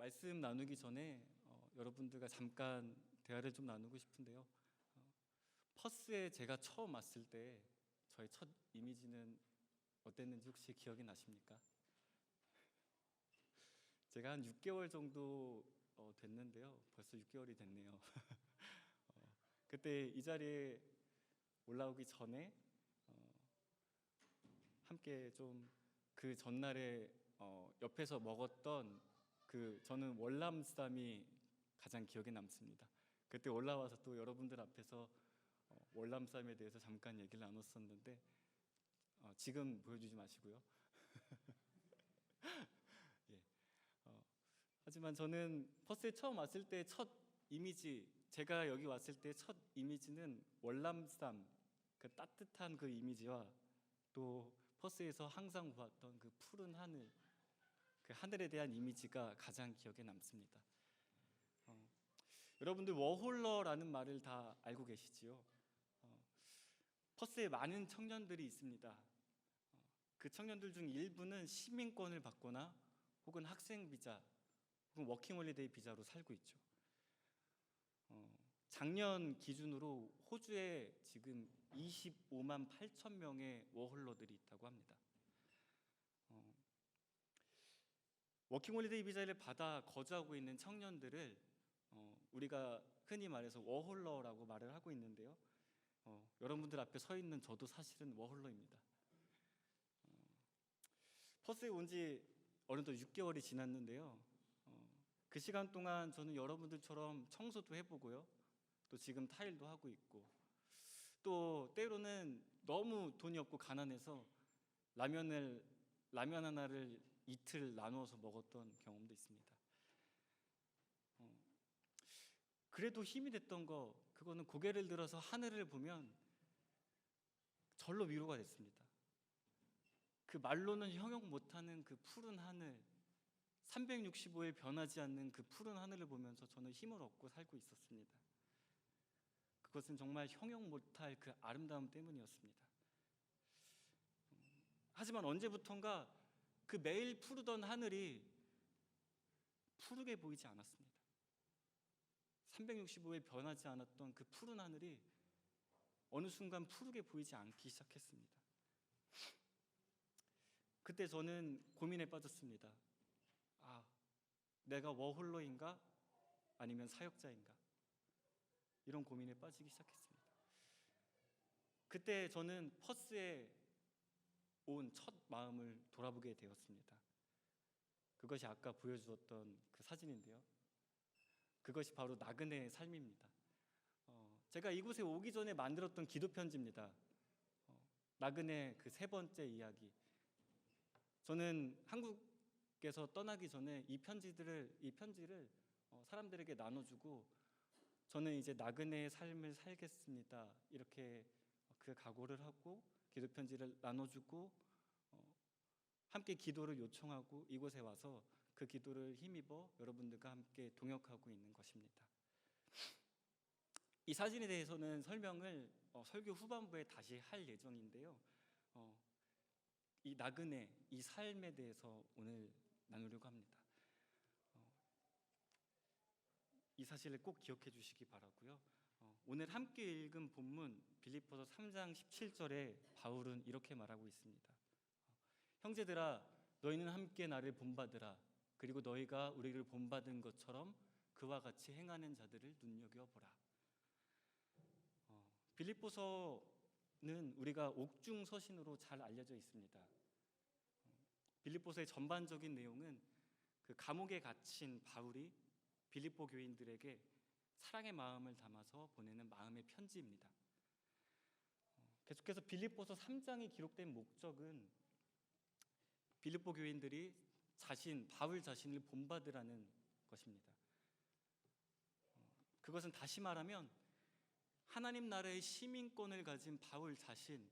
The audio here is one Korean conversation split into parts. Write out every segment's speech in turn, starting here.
말씀 나누기 전에 여러분들과 잠깐 대화를 좀 나누고 싶은데요. 퍼스에 제가 처음 왔을 때 저의 첫 이미지는 어땠는지 혹시 기억이 나십니까? 제가 한 6개월 정도 됐는데요. 벌써 6개월이 됐네요. 그때 이 자리에 올라오기 전에 함께 좀 그 전날에 옆에서 먹었던 저는 월남쌈이 가장 기억에 남습니다. 그때 올라와서 또 여러분들 앞에서 월남쌈에 대해서 잠깐 얘기를 나눴었는데 지금 보여주지 마시고요. 예. 하지만 저는 퍼스에 처음 왔을 때 첫 이미지, 제가 여기 왔을 때 첫 이미지는 월남쌈, 그 따뜻한 그 이미지와 또 퍼스에서 항상 보았던 그 푸른 하늘, 그 하늘에 대한 이미지가 가장 기억에 남습니다. 여러분들 워홀러라는 말을 다 알고 계시지요? 퍼스에 많은 청년들이 있습니다. 그 청년들 중 일부는 시민권을 받거나 혹은 학생 비자 혹은 워킹홀리데이 비자로 살고 있죠. 작년 기준으로 호주에 지금 25만 8천 명의 워홀러들이 있다고 합니다. 워킹홀리데이 비자를 받아 거주하고 있는 청년들을 우리가 흔히 말해서 워홀러라고 말을 하고 있는데요. 여러분들 앞에 서 있는 저도 사실은 워홀러입니다. 퍼스에 온 지 어느덧 6개월이 지났는데요. 그 시간 동안 저는 여러분들처럼 청소도 해보고요. 또 지금 타일도 하고 있고, 또 때로는 너무 돈이 없고 가난해서 라면 하나를 이틀 나누어서 먹었던 경험도 있습니다. 그래도 힘이 됐던 그거는 고개를 들어서 하늘을 보면 절로 위로가 됐습니다. 그 말로는 형용 못하는 그 푸른 하늘, 365일 변하지 않는 그 푸른 하늘을 보면서 저는 힘을 얻고 살고 있었습니다. 그것은 정말 형용 못할 그 아름다움 때문이었습니다. 하지만 언제부턴가 그 매일 푸르던 하늘이 푸르게 보이지 않았습니다. 365일 변하지 않았던 그 푸른 하늘이 어느 순간 푸르게 보이지 않기 시작했습니다. 그때 저는 고민에 빠졌습니다. 내가 워홀러인가? 아니면 사역자인가? 이런 고민에 빠지기 시작했습니다. 그때 저는 퍼스에 온 첫 마음을 돌아보게 되었습니다. 그것이 아까 보여주었던 그 사진인데요. 그것이 바로 나그네의 삶입니다. 제가 이곳에 오기 전에 만들었던 기도 편지입니다. 나그네 그 세 번째 이야기. 저는 한국에서 떠나기 전에 이 편지를 사람들에게 나눠주고, 저는 이제 나그네의 삶을 살겠습니다, 이렇게 그 각오를 하고 기도 편지를 나눠주고 함께 기도를 요청하고 이곳에 와서 그 기도를 힘입어 여러분들과 함께 동역하고 있는 것입니다. 이 사진에 대해서는 설명을 설교 후반부에 다시 할 예정인데요. 이 나그네, 이 삶에 대해서 오늘 나누려고 합니다. 이 사실을 꼭 기억해 주시기 바라고요. 오늘 함께 읽은 본문 빌립보서 3장 17절에 바울은 이렇게 말하고 있습니다. 형제들아, 너희는 함께 나를 본받으라. 그리고 너희가 우리를 본받은 것처럼 그와 같이 행하는 자들을 눈여겨보라. 빌립보서는 우리가 옥중서신으로 잘 알려져 있습니다. 빌립보서의 전반적인 내용은 그 감옥에 갇힌 바울이 빌립보 교인들에게 사랑의 마음을 담아서 보내는 마음의 편지입니다. 계속해서 빌립보서 3장이 기록된 목적은 빌립보 교인들이 바울 자신을 본받으라는 것입니다. 그것은 다시 말하면 하나님 나라의 시민권을 가진 바울 자신,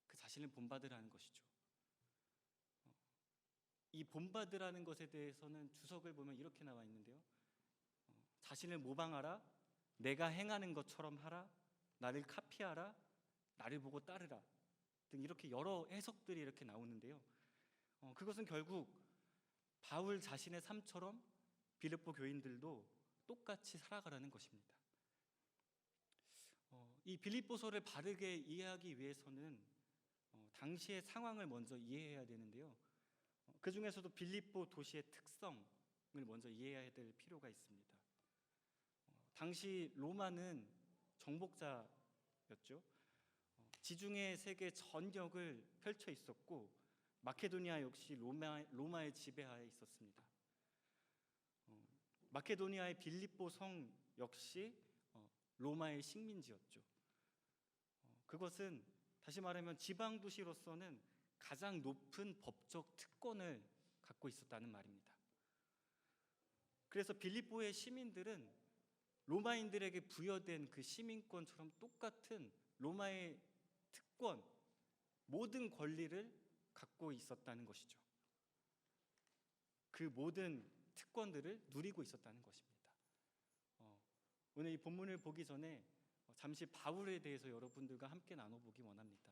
그 자신을 본받으라는 것이죠. 이 본받으라는 것에 대해서는 주석을 보면 이렇게 나와 있는데요. 자신을 모방하라, 내가 행하는 것처럼 하라, 나를 카피하라, 나를 보고 따르라 등 이렇게 여러 해석들이 이렇게 나오는데요. 그것은 결국 바울 자신의 삶처럼 빌립보 교인들도 똑같이 살아가라는 것입니다. 이 빌립보서를 바르게 이해하기 위해서는 당시의 상황을 먼저 이해해야 되는데요. 그 중에서도 빌립보 도시의 특성을 먼저 이해해야 될 필요가 있습니다. 당시 로마는 정복자였죠. 지중해 세계 전역을 펼쳐 있었고 마케도니아 역시 로마의 지배하에 있었습니다. 마케도니아의 빌립보 성 역시 로마의 식민지였죠. 그것은 다시 말하면 지방 도시로서는 가장 높은 법적 특권을 갖고 있었다는 말입니다. 그래서 빌립보의 시민들은 로마인들에게 부여된 그 시민권처럼 똑같은 로마의 특권, 모든 권리를 갖고 있었다는 것이죠. 그 모든 특권들을 누리고 있었다는 것입니다. 오늘 이 본문을 보기 전에 잠시 바울에 대해서 여러분들과 함께 나눠보기 원합니다.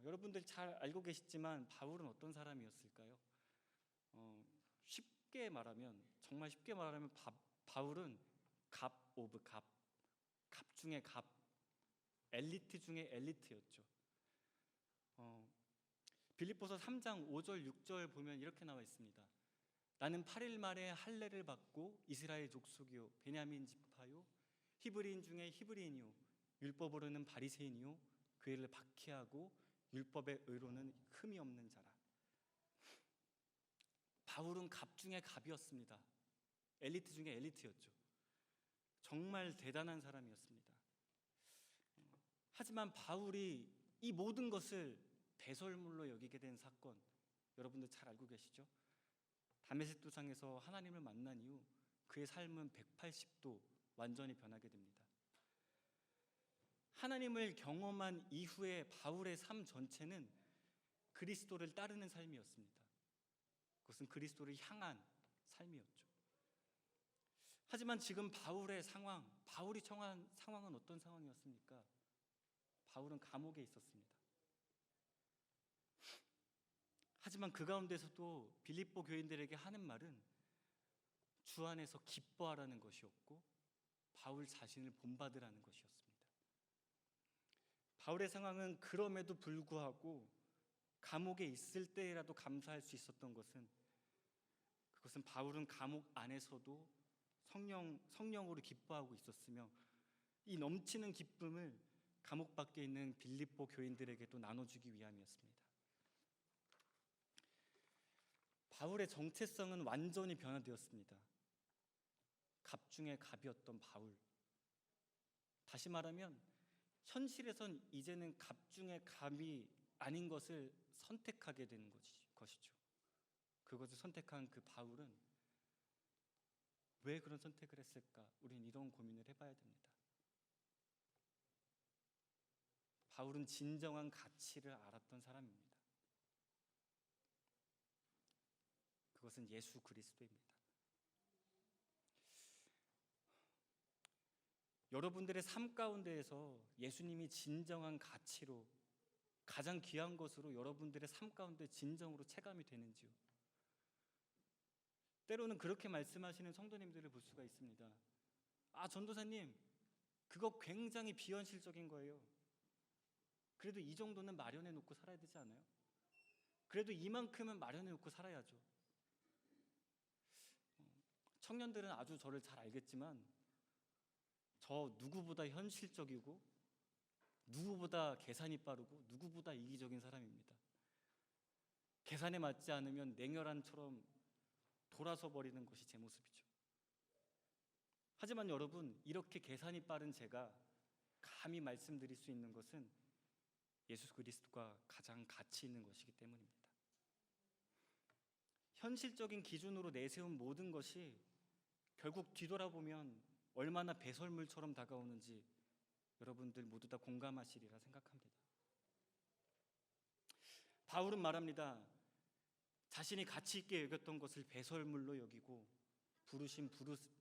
여러분들 잘 알고 계시지만 바울은 어떤 사람이었을까요? 쉽게 말하면, 정말 쉽게 말하면 바울은 갑 오브 갑, 갑 중에 갑, 엘리트 중에 엘리트였죠. 빌립보서 3장 5절 6절 보면 이렇게 나와 있습니다. 나는 8일 만에 할례를 받고 이스라엘 족속이요 베냐민 지파요 히브리인 중에 히브리인이요 율법으로는 바리새인이요 교회를 박해하고 율법의 의로는 흠이 없는 자라. 바울은 갑 중에 갑이었습니다. 엘리트 중에 엘리트였죠. 정말 대단한 사람이었습니다. 하지만 바울이 이 모든 것을 배설물로 여기게 된 사건, 여러분들 잘 알고 계시죠? 다메섹 도상에서 하나님을 만난 이후 그의 삶은 180도 완전히 변하게 됩니다. 하나님을 경험한 이후에 바울의 삶 전체는 그리스도를 따르는 삶이었습니다. 그것은 그리스도를 향한 삶이었죠. 하지만 지금 바울의 상황, 바울이 처한 상황은 어떤 상황이었습니까? 바울은 감옥에 있었습니다. 하지만 그 가운데서도 빌립보 교인들에게 하는 말은 주 안에서 기뻐하라는 것이었고 바울 자신을 본받으라는 것이었습니다. 바울의 상황은 그럼에도 불구하고 감옥에 있을 때라도 감사할 수 있었던 것은 그것은 바울은 감옥 안에서도 성령으로 기뻐하고 있었으며 이 넘치는 기쁨을 감옥 밖에 있는 빌립보 교인들에게도 나눠주기 위함이었습니다. 바울의 정체성은 완전히 변화되었습니다. 갑 중에 갑이었던 바울. 다시 말하면 현실에선 이제는 갑 중에 갑이 아닌 것을 선택하게 되는 것이죠. 그것을 선택한 그 바울은 왜 그런 선택을 했을까? 우린 이런 고민을 해봐야 됩니다. 바울은 진정한 가치를 알았던 사람입니다. 그것은 예수 그리스도입니다. 여러분들의 삶 가운데에서 예수님이 진정한 가치로 가장 귀한 것으로 여러분들의 삶 가운데 진정으로 체감이 되는지요? 때로는 그렇게 말씀하시는 성도님들을 볼 수가 있습니다. 전도사님, 그거 굉장히 비현실적인 거예요. 그래도 이 정도는 마련해 놓고 살아야 되지 않아요? 그래도 이만큼은 마련해 놓고 살아야죠. 청년들은 아주 저를 잘 알겠지만 저 누구보다 현실적이고 누구보다 계산이 빠르고 누구보다 이기적인 사람입니다. 계산에 맞지 않으면 냉혈한처럼 돌아서 버리는 것이 제 모습이죠. 하지만 여러분, 이렇게 계산이 빠른 제가 감히 말씀드릴 수 있는 것은 예수 그리스도가 가장 가치 있는 것이기 때문입니다. 현실적인 기준으로 내세운 모든 것이 결국 뒤돌아보면 얼마나 배설물처럼 다가오는지 여러분들 모두 다 공감하시리라 생각합니다. 바울은 말합니다. 자신이 가치 있게 여겼던 것을 배설물로 여기고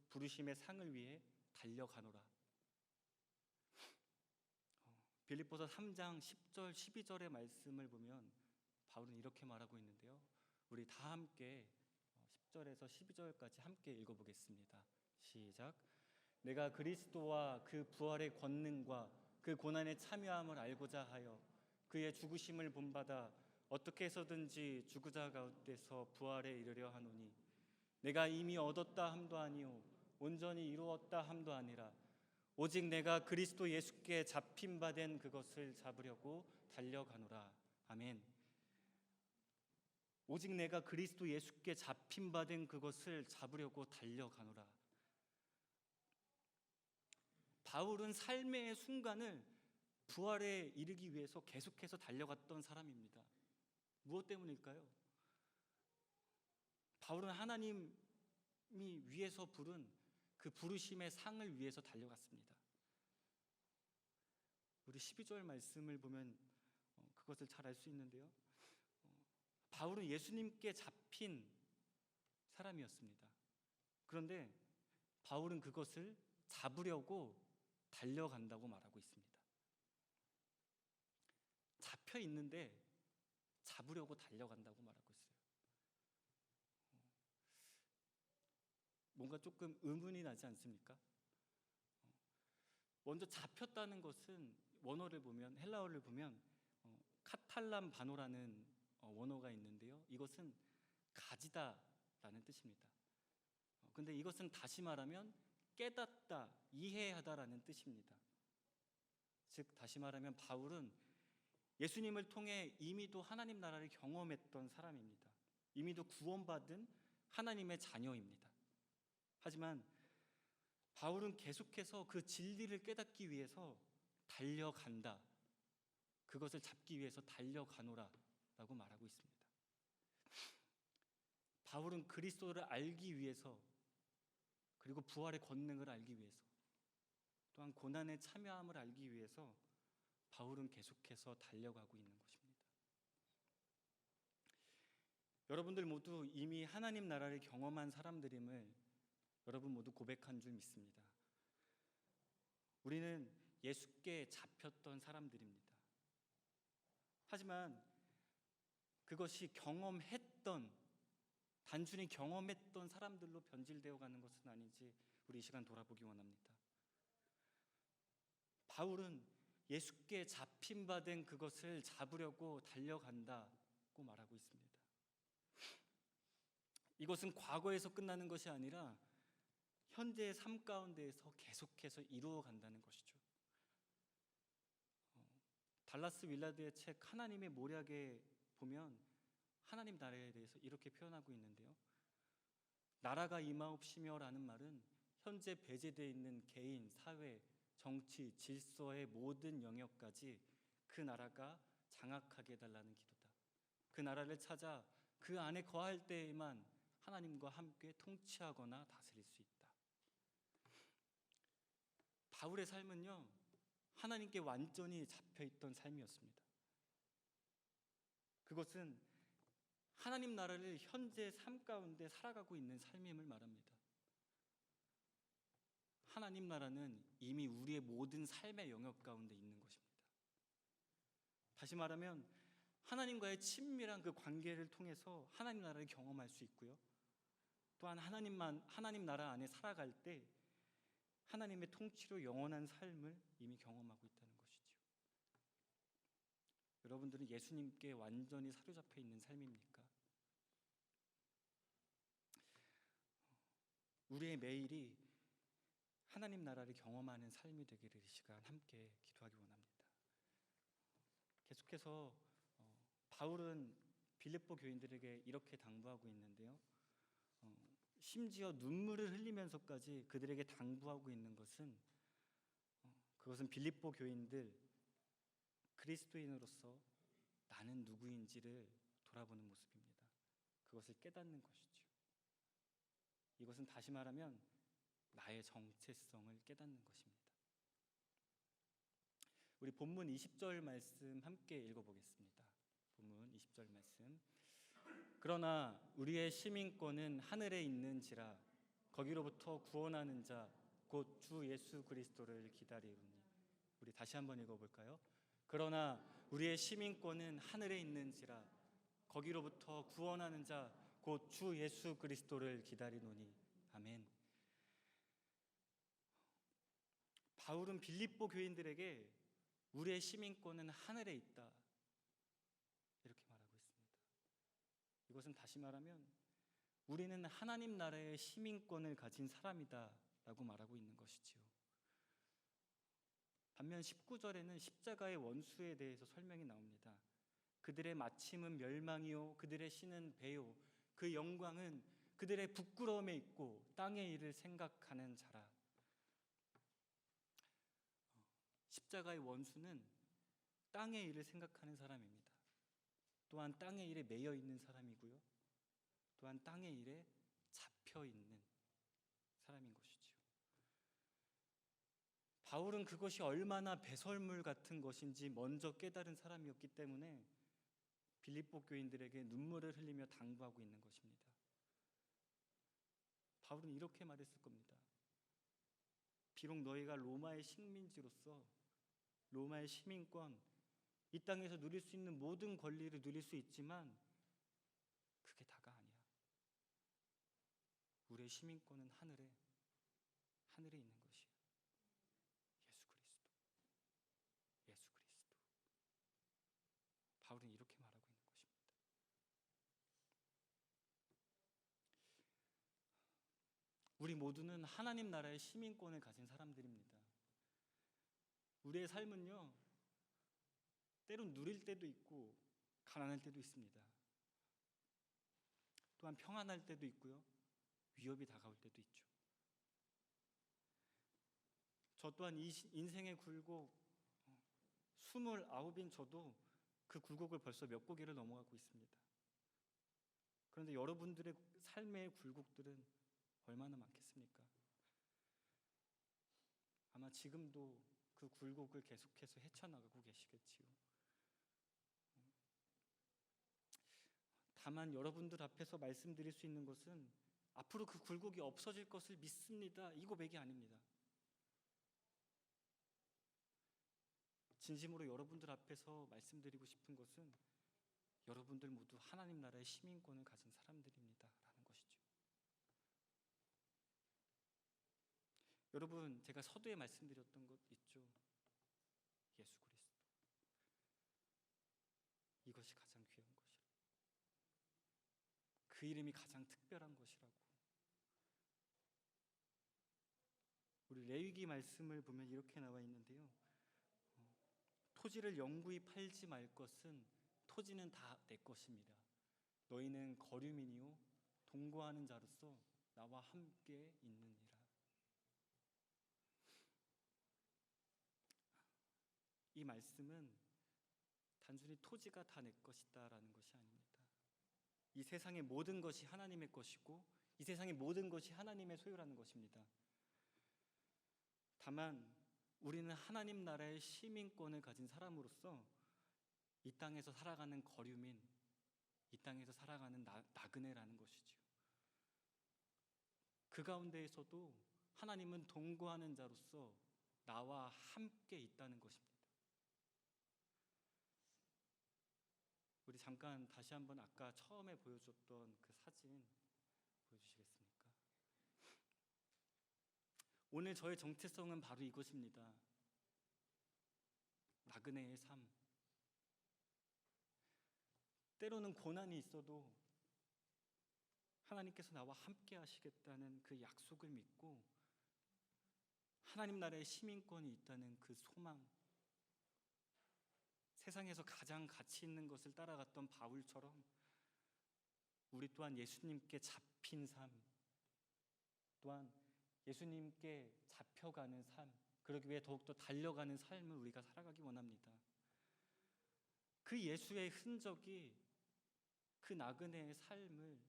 부르심의 상을 위해 달려가노라. 빌립보서 3장 10절 12절의 말씀을 보면 바울은 이렇게 말하고 있는데요. 우리 다 함께 10절에서 12절까지 함께 읽어보겠습니다. 시작. 내가 그리스도와 그 부활의 권능과 그 고난의 참여함을 알고자 하여 그의 죽으심을 본받아 어떻게 해서든지 죽은 자 가운데서 부활에 이르려 하노니 내가 이미 얻었다 함도 아니요 온전히 이루었다 함도 아니라 오직 내가 그리스도 예수께 잡힌 바 된 그것을 잡으려고 달려가노라. 아멘. 오직 내가 그리스도 예수께 잡힌 바 된 그것을 잡으려고 달려가노라. 바울은 삶의 순간을 부활에 이르기 위해서 계속해서 달려갔던 사람입니다. 무엇 때문일까요? 바울은 하나님이 위해서 부른 그 부르심의 상을 위해서 달려갔습니다. 우리 12절 말씀을 보면 그것을 잘 알 수 있는데요. 바울은 예수님께 잡힌 사람이었습니다. 그런데 바울은 그것을 잡으려고 달려간다고 말하고 있습니다. 잡혀 있는데 잡으려고 달려간다고 말하고 있어요. 뭔가 조금 의문이 나지 않습니까? 먼저 잡혔다는 것은 원어를 보면, 헬라어를 보면 카탈람 바노라는 원어가 있는데요. 이것은 가지다라는 뜻입니다. 근데 이것은 다시 말하면 깨닫다, 이해하다라는 뜻입니다. 즉 다시 말하면 바울은 예수님을 통해 이미도 하나님 나라를 경험했던 사람입니다. 이미도 구원받은 하나님의 자녀입니다. 하지만 바울은 계속해서 그 진리를 깨닫기 위해서 달려간다. 그것을 잡기 위해서 달려가노라 라고 말하고 있습니다. 바울은 그리스도를 알기 위해서, 그리고 부활의 권능을 알기 위해서, 또한 고난의 참여함을 알기 위해서 바울은 계속해서 달려가고 있는 것입니다. 여러분들 모두 이미 하나님 나라를 경험한 사람들임을 여러분 모두 고백한 줄 믿습니다. 우리는 예수께 잡혔던 사람들입니다. 하지만 그것이 단순히 경험했던 사람들로 변질되어 가는 것은 아닌지 우리 이 시간 돌아보기 원합니다. 바울은 예수께 잡힌 바 된 그것을 잡으려고 달려간다고 말하고 있습니다. 이것은 과거에서 끝나는 것이 아니라 현재의 삶 가운데에서 계속해서 이루어간다는 것이죠. 달라스 윌라드의 책 하나님의 모략에 보면 하나님 나라에 대해서 이렇게 표현하고 있는데요. 나라가 임하옵시며라는 말은 현재 배제되어 있는 개인, 사회, 정치, 질서의 모든 영역까지 그 나라가 장악하게 해달라는 기도다. 그 나라를 찾아 그 안에 거할 때에만 하나님과 함께 통치하거나 다스릴 수 있다. 바울의 삶은요, 하나님께 완전히 잡혀있던 삶이었습니다. 그것은 하나님 나라를 현재 삶 가운데 살아가고 있는 삶임을 말합니다. 하나님 나라는 이미 우리의 모든 삶의 영역 가운데 있는 것입니다. 다시 말하면 하나님과의 친밀한 그 관계를 통해서 하나님 나라를 경험할 수 있고요. 또한 하나님 나라 안에 살아갈 때 하나님의 통치로 영원한 삶을 이미 경험하고 있다는 것이죠. 여러분들은 예수님께 완전히 사로잡혀 있는 삶입니까? 우리의 매일이 하나님 나라를 경험하는 삶이 되기를 이 시간 함께 기도하기 원합니다. 계속해서 바울은 빌립보 교인들에게 이렇게 당부하고 있는데요. 심지어 눈물을 흘리면서까지 그들에게 당부하고 있는 것은 그것은 빌립보 교인들 그리스도인으로서 나는 누구인지를 돌아보는 모습입니다. 그것을 깨닫는 것이죠. 이것은 다시 말하면 나의 정체성을 깨닫는 것입니다. 우리 본문 20절 말씀 함께 읽어보겠습니다. 본문 20절 말씀. 그러나 우리의 시민권은 하늘에 있는지라 거기로부터 구원하는 자 곧 주 예수 그리스도를 기다리오니. 우리 다시 한번 읽어볼까요? 그러나 우리의 시민권은 하늘에 있는지라 거기로부터 구원하는 자 곧 주 예수 그리스도를 기다리노니. 아멘. 바울은 빌립보 교인들에게 우리의 시민권은 하늘에 있다 이렇게 말하고 있습니다. 이것은 다시 말하면 우리는 하나님 나라의 시민권을 가진 사람이다 라고 말하고 있는 것이지요. 반면 19절에는 십자가의 원수에 대해서 설명이 나옵니다. 그들의 마침은 멸망이요 그들의 신은 배요 그 영광은 그들의 부끄러움에 있고 땅의 일을 생각하는 자라. 십자가의 원수는 땅의 일을 생각하는 사람입니다. 또한 땅의 일에 매여 있는 사람이고요. 또한 땅의 일에 잡혀 있는 사람인 것이지요. 바울은 그것이 얼마나 배설물 같은 것인지 먼저 깨달은 사람이었기 때문에 빌립보 교인들에게 눈물을 흘리며 당부하고 있는 것입니다. 바울은 이렇게 말했을 겁니다. 비록 너희가 로마의 식민지로서 로마의 시민권, 이 땅에서 누릴 수 있는 모든 권리를 누릴 수 있지만 그게 다가 아니야. 우리의 시민권은 하늘에 있는 것이야. 예수 그리스도. 바울은 이렇게 말하고 있는 것입니다. 우리 모두는 하나님 나라의 시민권을 가진 사람들입니다. 우리의 삶은요, 때론 누릴 때도 있고 가난할 때도 있습니다. 또한 평안할 때도 있고요, 위협이 다가올 때도 있죠. 저 또한 이 인생의 굴곡 29인 저도 그 굴곡을 벌써 몇 고개를 넘어가고 있습니다. 그런데 여러분들의 삶의 굴곡들은 얼마나 많겠습니까? 아마 지금도 그 굴곡을 계속해서 헤쳐나가고 계시겠지요. 다만 여러분들 앞에서 말씀드릴 수 있는 것은 앞으로 그 굴곡이 없어질 것을 믿습니다, 이 고백이 아닙니다. 진심으로 여러분들 앞에서 말씀드리고 싶은 것은 여러분들 모두 하나님 나라의 시민권을 가진 사람들입니다 라는 것이죠. 여러분, 제가 서두에 말씀드렸던 것 있죠. 예수 그리스도. 이것이 가장 귀한 것이라고. 그 이름이 가장 특별한 것이라고. 우리 레위기 말씀을 보면 이렇게 나와 있는데요. 토지를 영구히 팔지 말 것은 토지는 다 내 것입니다. 너희는 거류민이요 동거하는 자로서 나와 함께 있느니라. 이 말씀은 단순히 토지가 다 내 것이다라는 것이 아닙니다. 이 세상의 모든 것이 하나님의 것이고 이 세상의 모든 것이 하나님의 소유라는 것입니다. 다만 우리는 하나님 나라의 시민권을 가진 사람으로서 이 땅에서 살아가는 거류민, 이 땅에서 살아가는 나그네라는 것이죠. 그 가운데에서도 하나님은 동거하는 자로서 나와 함께 있다는 것입니다. 우리 잠깐 다시 한번 아까 처음에 보여줬던 그 사진 보여주시겠습니까? 오늘 저의 정체성은 바로 이것입니다. 나그네의 삶. 때로는 고난이 있어도 하나님께서 나와 함께 하시겠다는 그 약속을 믿고 하나님 나라의 시민권이 있다는 그 소망, 세상에서 가장 가치 있는 것을 따라갔던 바울처럼 우리 또한 예수님께 잡힌 삶, 또한 예수님께 잡혀가는 삶, 그러기 위해 더욱더 달려가는 삶을 우리가 살아가기 원합니다. 그 예수의 흔적이 그 나그네의 삶을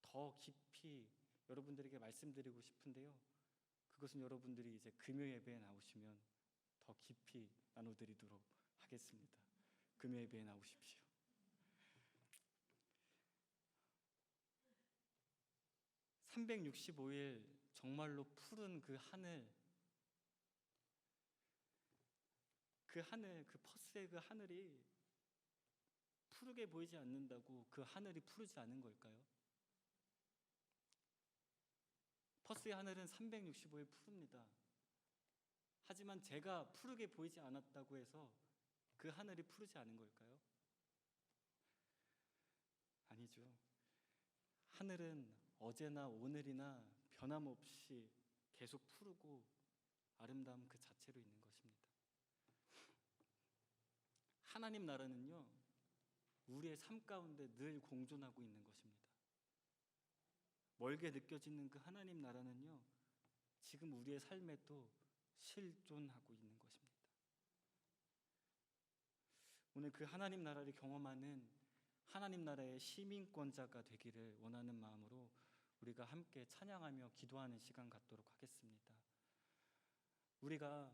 더 깊이 여러분들에게 말씀드리고 싶은데요. 그것은 여러분들이 이제 금요 예배에 나오시면 더 깊이 나눠드리도록 하겠습니다. 금요 예배에 나오십시오. (365일) 정말로 푸른 그 하늘, 그 퍼스의 그 하늘이 푸르게 보이지 않는다고 그 하늘이 푸르지 않은 걸까요? 퍼스의 하늘은 365일 푸릅니다. 하지만 제가 푸르게 보이지 않았다고 해서 그 하늘이 푸르지 않은 걸까요? 아니죠. 하늘은 어제나 오늘이나 변함없이 계속 푸르고 아름다움 그 자체로 있는 것입니다. 하나님 나라는요, 우리의 삶 가운데 늘 공존하고 있는 것입니다. 멀게 느껴지는 그 하나님 나라는요, 지금 우리의 삶에도 실존하고 있는 것입니다. 오늘 그 하나님 나라를 경험하는 하나님 나라의 시민권자가 되기를 원하는 마음으로 우리가 함께 찬양하며 기도하는 시간 갖도록 하겠습니다. 우리가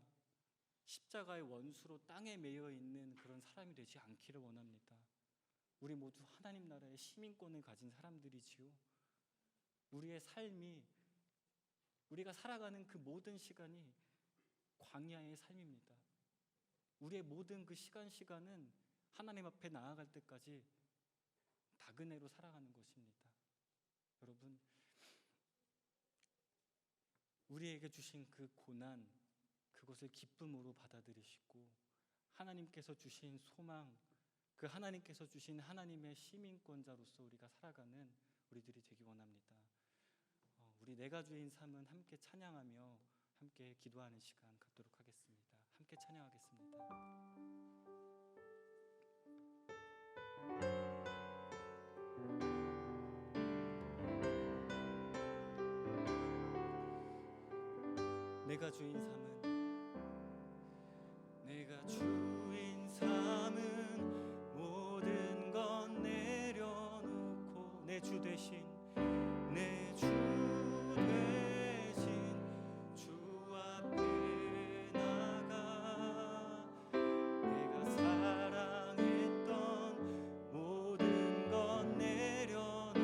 십자가의 원수로 땅에 매여 있는 그런 사람이 되지 않기를 원합니다. 우리 모두 하나님 나라의 시민권을 가진 사람들이지요. 우리의 삶이, 우리가 살아가는 그 모든 시간이 광야의 삶입니다. 우리의 모든 그 시간은 하나님 앞에 나아갈 때까지 나그네로 살아가는 것입니다. 여러분, 우리에게 주신 그 고난, 그것을 기쁨으로 받아들이시고 하나님께서 주신 소망, 그 하나님께서 주신 하나님의 시민권자로서 우리가 살아가는 우리들이 되기 원합니다. 우리 내가 주인 삶은 함께 찬양하며 함께 기도하는 시간 갖도록 하겠습니다. 함께 찬양하겠습니다. 내가 주인 삶은, 내가 주인 삶은 모든 건 내려놓고 내 주 대신, 내 주 대신 주 앞에 나가 내가 사랑했던 모든 건 내려놓고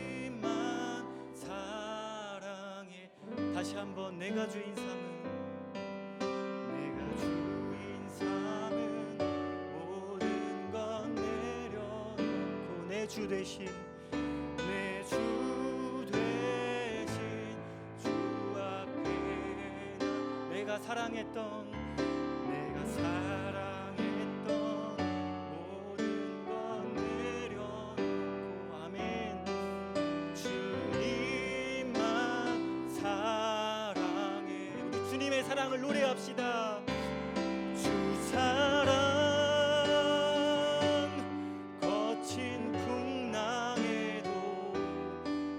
주님만 사랑해. 다시 한번 내가 주인 삶은, 내가 주인 삶은 모든 건 내려놓고 내 주 대신, 내 주 대신 주 앞에 내가 사랑했던, 내가 사랑했던 모든 건 내려놓고 아멘. 주님만 사랑해. 우리 주님의 사랑을 노래합시다. 주 사랑 거친 풍랑에도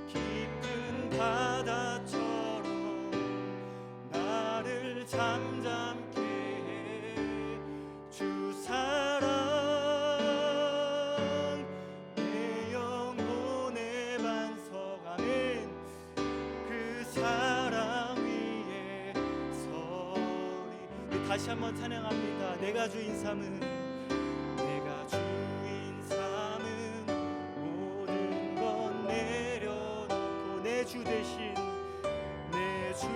깊은 바다처럼 나를 잠잠케 해. 주 사랑 내 영혼의 반석 아멘. 그 사랑 위에 서리. 다시 한번 찬양합니다. 내가 주인 삶은, 내가 주인 삶은 모든 건 내려놓고 내 주 대신, 내 주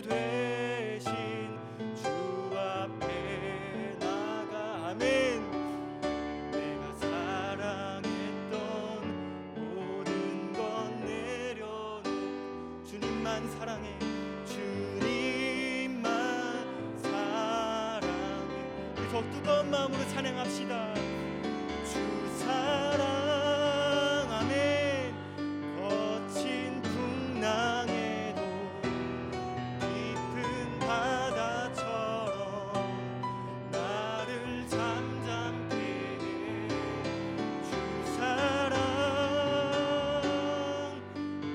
대신 주 앞에 나가 아멘. 내가 사랑했던 모든 건 내려놓고 주님만 사랑해. 주님만 사랑해. 우리 더욱 뜨거운 마음으로 찬양합시다. 주 사랑 아멘. 거친 풍랑에도 깊은 바다처럼 나를 잠잠케 해. 주 사랑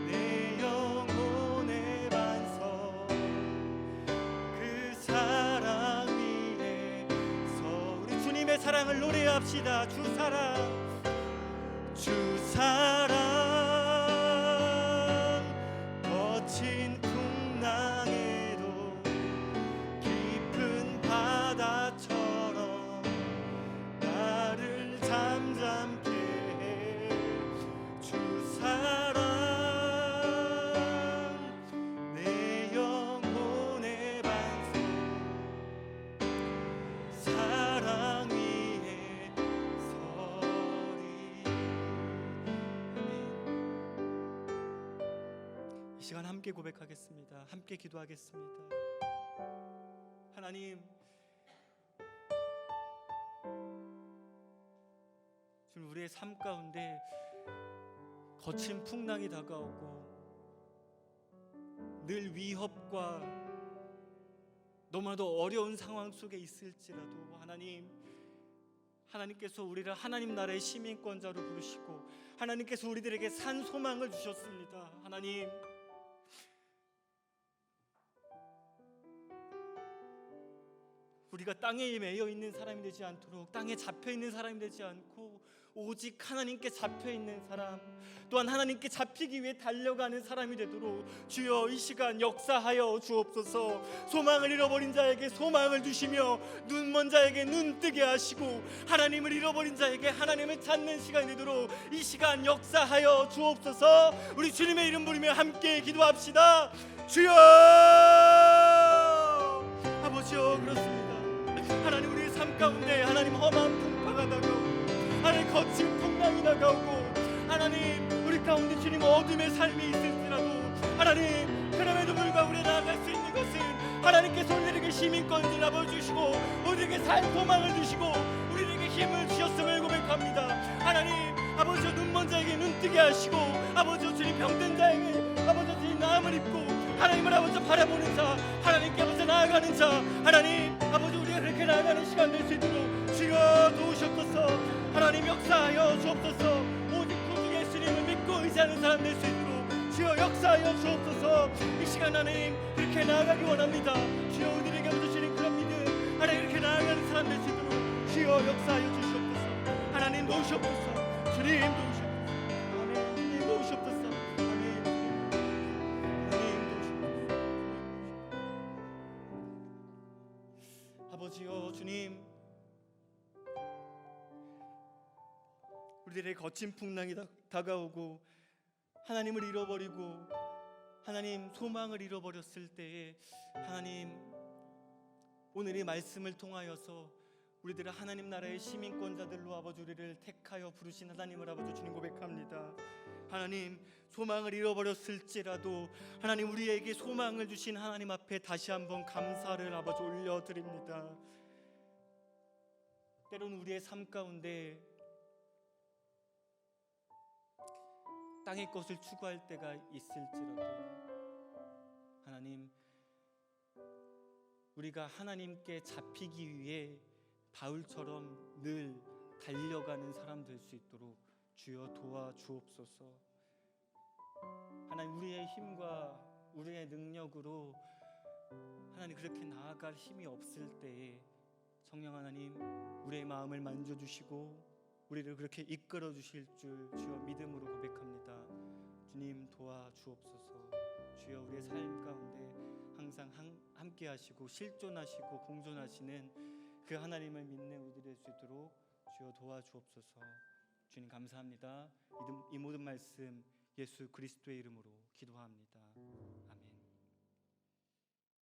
내 영혼의 반석 그 사랑 위에 서. 우리 주님의 사랑을 노래합시다. 주 사랑, 주 사랑 거친 풍랑에도 깊은 바다처럼 나를 잠잠케 해. 주 사랑 내 영혼의 반석 사랑 시간 함께 고백하겠습니다. 함께 기도하겠습니다. 하나님, 지금 우리의 삶 가운데 거친 풍랑이 다가오고 늘 위협과 너무나도 어려운 상황 속에 있을지라도 하나님께서 우리를 하나님 나라의 시민권자로 부르시고 하나님께서 우리들에게 산 소망을 주셨습니다. 하나님, 우리가 땅에 매여 있는 사람이 되지 않도록, 땅에 잡혀 있는 사람이 되지 않고 오직 하나님께 잡혀 있는 사람, 또한 하나님께 잡히기 위해 달려가는 사람이 되도록 주여 이 시간 역사하여 주옵소서. 소망을 잃어버린 자에게 소망을 주시며 눈먼 자에게 눈 뜨게 하시고 하나님을 잃어버린 자에게 하나님을 찾는 시간이 되도록 이 시간 역사하여 주옵소서. 우리 주님의 이름 부르며 함께 기도합시다. 주여! 아버지여, 그렇습니다. 하나님, 우리의 삶 가운데 하나님 험한 풍파가 다가오고 하나님 거친 풍랑이 다가오고 하나님 우리 가운데 주님 어둠의 삶이 있을지라도 하나님, 그럼에도 불구하고 우리 나아갈 수 있는 것은 하나님께서 우리에게 시민권을 나눠주시고 우리에게 살 소망을 주시고 우리에게 힘을 주셨음을 고백합니다. 하나님 아버지, 눈먼 자에게 눈 뜨게 하시고 아버지 주님 병든 자에게 아버지 주님 나음을 입고 하나님을 아버지 바라보는 자, 하나님께 아버지 나아가는 자, 하나님 아버지 우리가 그렇게 나아가는 시간 될 수 있도록 주여 도우셨소서. 하나님 역사하여 주옵소서. 오직 구주 예수님을 믿고 의지하는 사람 될 수 있도록 주여 역사하여 주옵소서. 이 시간 하나님 그렇게 나아가기 원합니다. 주여 우리에게 주시는 그런 믿음, 하나님 이렇게 나아가는 사람 될 수 있도록 주여 역사하여 주시옵소서. 하나님 도우시옵소서. 주님 도우시옵소서. 아멘. 주님 도우시옵소서. 아멘. 아버지여, 주님, 우리들의 거친 풍랑이 다가오고 하나님을 잃어버리고 하나님 소망을 잃어버렸을 때에 하나님 오늘 이 말씀을 통하여서 우리들을 하나님 나라의 시민권자들로 아버지 우리를 택하여 부르신 하나님을 아버지 주님 고백합니다. 하나님, 소망을 잃어버렸을지라도 하나님 우리에게 소망을 주신 하나님 앞에 다시 한번 감사를 아버지 올려드립니다. 때로는 우리의 삶 가운데 땅의 것을 추구할 때가 있을지라도 하나님, 우리가 하나님께 잡히기 위해 바울처럼 늘 달려가는 사람 될 수 있도록 주여 도와주옵소서. 하나님, 우리의 힘과 우리의 능력으로 하나님 그렇게 나아갈 힘이 없을 때에 성령 하나님 우리의 마음을 만져주시고 우리를 그렇게 이끌어 주실 줄 주여 믿음으로 고백합니다. 주님 도와주옵소서. 주여 우리의 삶 가운데 항상 함께 하시고 실존하시고 공존하시는 그 하나님을 믿는 우리들 될 수 있도록 주여 도와주옵소서. 주님 감사합니다. 이 모든 말씀 예수 그리스도의 이름으로 기도합니다.